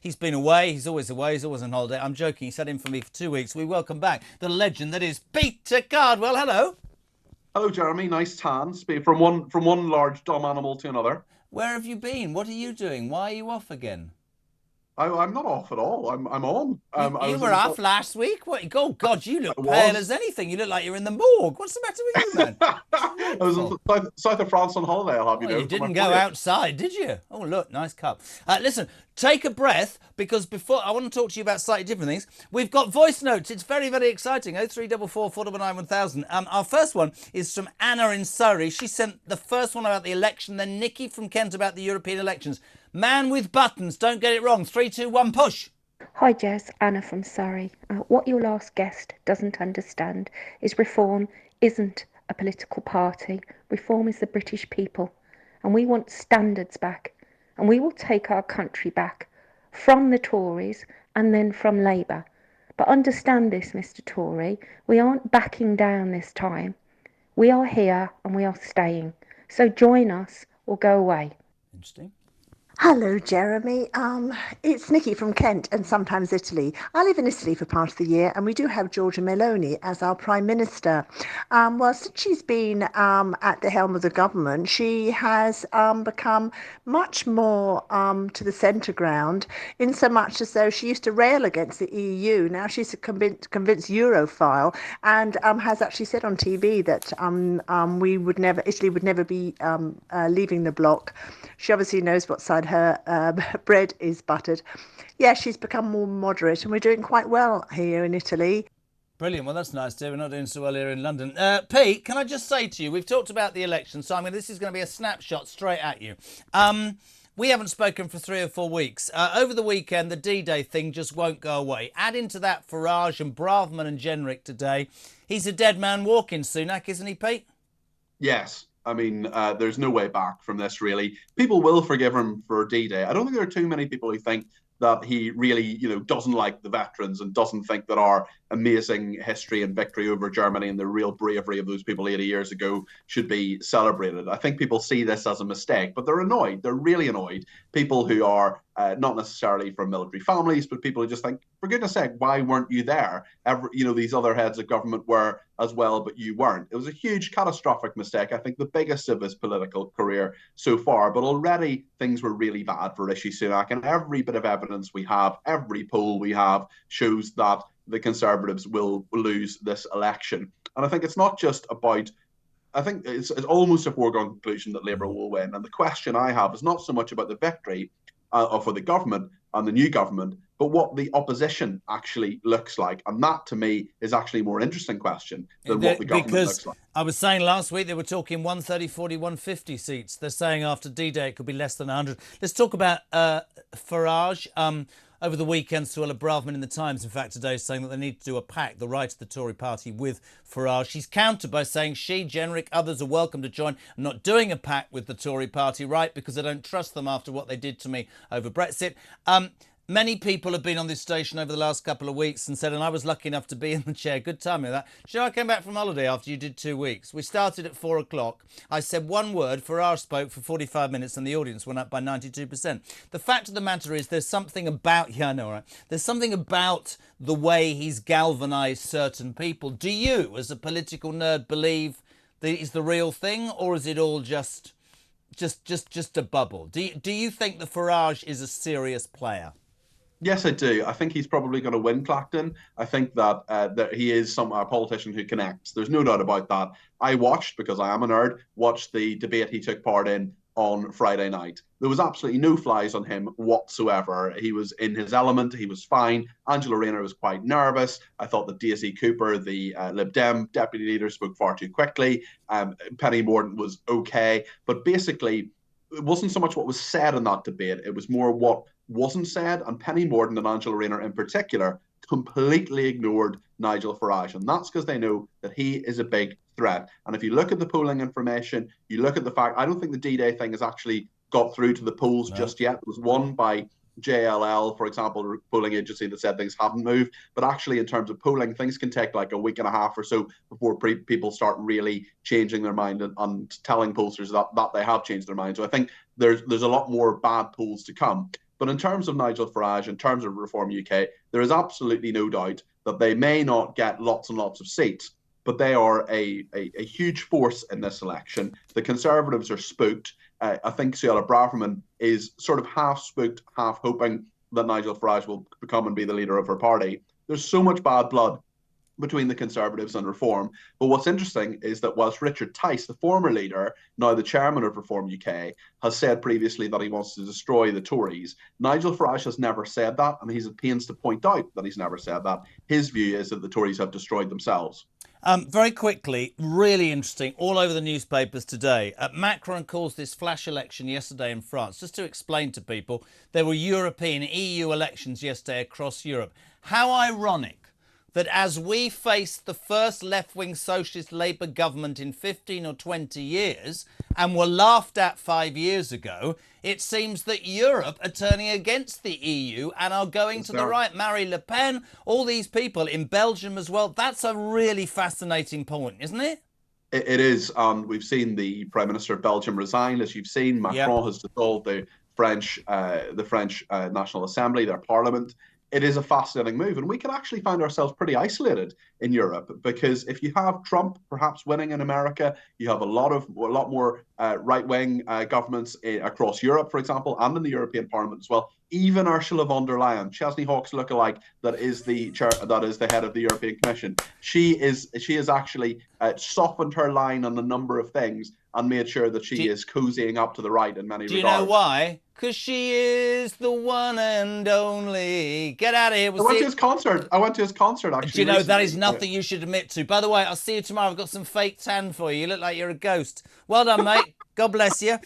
He's been away. He's always away. He's always on holiday. I'm joking. He sat in for me for 2 weeks. We welcome back the legend that is Peter Cardwell. Hello. Hello, Jeremy. Nice tan. From one large dumb animal to another. Where have you been? What are you doing? Why are you off again? I'm not off at all. I'm on. You, I you was were in. off last week. What? Oh God, you I look pale as was. anything. You look like you're in the morgue. What's the matter with you, man? I was in Dreadful. south of France on holiday. I'll have you Well, you know for my didn't go 40th. outside, did you? Oh, look, nice cup. Listen, take a breath because before I want to talk to you about slightly different things. We've got voice notes. It's very, very exciting. 0344 499 1000. Our first one is from Anna in Surrey. She sent the first one about the election, then Nikki from Kent about the European elections. Man with buttons, don't get it wrong. 3, 2, 1, push. Hi Jess, Anna from Surrey. What your last guest doesn't understand is Reform isn't a political party. Reform is the British people. And we want standards back. And we will take our country back from the Tories and then from Labour. But understand this, Mr. Tory, we aren't backing down this time. We are here and we are staying. So join us or go away. Interesting. Hello, Jeremy. It's Nikki from Kent and sometimes Italy. I live in Italy for part of the year, and we do have Giorgia Meloni as our Prime Minister. Well, since she's been at the helm of the government, she has become much more to the centre ground, in so much as though she used to rail against the EU. Now she's a convinced Europhile, and has actually said on TV that Italy would never be leaving the bloc. She obviously knows what side her bread is buttered. Yeah, she's become more moderate, and we're doing quite well here in Italy. Brilliant. Well, that's nice, dear. We're not doing so well here in London. Pete, can I just say to you, we've talked about the election, so this is going to be a snapshot straight at you. We haven't spoken for 3 or 4 weeks. Over the weekend, the D-Day thing just won't go away. Add into that Farage and Braverman and Jenrick today. He's a dead man walking, Sunak, isn't he, Pete? Yes. There's no way back from this, really. People will forgive him for D-Day. I don't think there are too many people who think that he really, doesn't like the veterans and doesn't think that our amazing history and victory over Germany and the real bravery of those people 80 years ago should be celebrated. I think people see this as a mistake, but they're annoyed. They're really annoyed. People who are not necessarily from military families, but people who just think, for goodness sake, why weren't you there? These other heads of government were as well, but you weren't. It was a huge, catastrophic mistake. I think the biggest of his political career so far. But already things were really bad for Rishi Sunak, and every bit of evidence we have, every poll we have, shows that the Conservatives will lose this election. And I think it's not just about. I think it's almost a foregone conclusion that Labour will win. And the question I have is not so much about the victory for the government and the new government, but what the opposition actually looks like. And that, to me, is actually a more interesting question than what the government looks like. I was saying last week they were talking 130, 40, 150 seats. They're saying after D-Day it could be less than 100. Let's talk about Farage. Over the weekend, Suella Braverman in the Times, in fact, today, saying that they need to do a pact, the right of the Tory party with Farage. She's countered by saying she, Jenrick, others are welcome to join. I'm not doing a pact with the Tory party, right, because I don't trust them after what they did to me over Brexit. Many people have been on this station over the last couple of weeks and said, and I was lucky enough to be in the chair, good timing that. I came back from holiday after you did 2 weeks. We started at 4 o'clock. I said one word, Farage spoke for 45 minutes and the audience went up by 92%. The fact of the matter is there's something about, there's something about the way he's galvanised certain people. Do you, as a political nerd, believe that it's the real thing, or is it all just a bubble? Do you think that Farage is a serious player? Yes, I do. I think he's probably going to win Clacton. I think that he is a politician who connects. There's no doubt about that. I watched, because I am a nerd, watched the debate he took part in on Friday night. There was absolutely no flies on him whatsoever. He was in his element. He was fine. Angela Rayner was quite nervous. I thought that Daisy Cooper, the Lib Dem deputy leader, spoke far too quickly. Penny Mordaunt was okay. But basically, it wasn't so much what was said in that debate. It was more what wasn't said, and Penny Mordaunt and Angela Rayner in particular completely ignored Nigel Farage, and that's because they know that he is a big threat. And if you look at the polling information, you look at the fact, I don't think the D-Day thing has actually got through to the polls just yet. It was won by JLL, for example, a polling agency that said things haven't moved. But actually, in terms of polling, things can take like a week and a half or so before people start really changing their mind and telling pollsters that they have changed their mind. So I think there's a lot more bad polls to come. But in terms of Nigel Farage, in terms of Reform UK, there is absolutely no doubt that they may not get lots and lots of seats, but they are a huge force in this election. The Conservatives are spooked. I think Suella Braverman is sort of half spooked, half hoping that Nigel Farage will become and be the leader of her party. There's so much bad blood between the Conservatives and Reform. But what's interesting is that whilst Richard Tice, the former leader, now the chairman of Reform UK, has said previously that he wants to destroy the Tories, Nigel Farage has never said that, and he's at pains to point out that he's never said that. His view is that the Tories have destroyed themselves. Very quickly, really interesting, all over the newspapers today. Macron calls this flash election yesterday in France. Just to explain to people, there were European EU elections yesterday across Europe. How ironic that as we face the first left-wing socialist Labour government in 15 or 20 years and were laughed at 5 years ago, it seems that Europe are turning against the EU and are going to the right. Marine Le Pen, all these people in Belgium as well. That's a really fascinating point, isn't it? It is. We've seen the Prime Minister of Belgium resign. As you've seen, Macron has dissolved the French National Assembly, their parliament. It is a fascinating move, and we can actually find ourselves pretty isolated in Europe, because if you have Trump perhaps winning in America, you have a lot more right-wing governments across Europe, for example, and in the European Parliament as well. Even Ursula von der Leyen, Chesney Hawkes lookalike, that is the head of the European Commission. She has actually softened her line on a number of things and made sure that she is cozying up to the right in many regards. Do you know why? Because she is the one and only. Get out of here. I went to his concert. Actually. Do you know, recently. that is nothing you should admit to. By the way, I'll see you tomorrow. I've got some fake tan for you. You look like you're a ghost. Well done, mate. God bless you.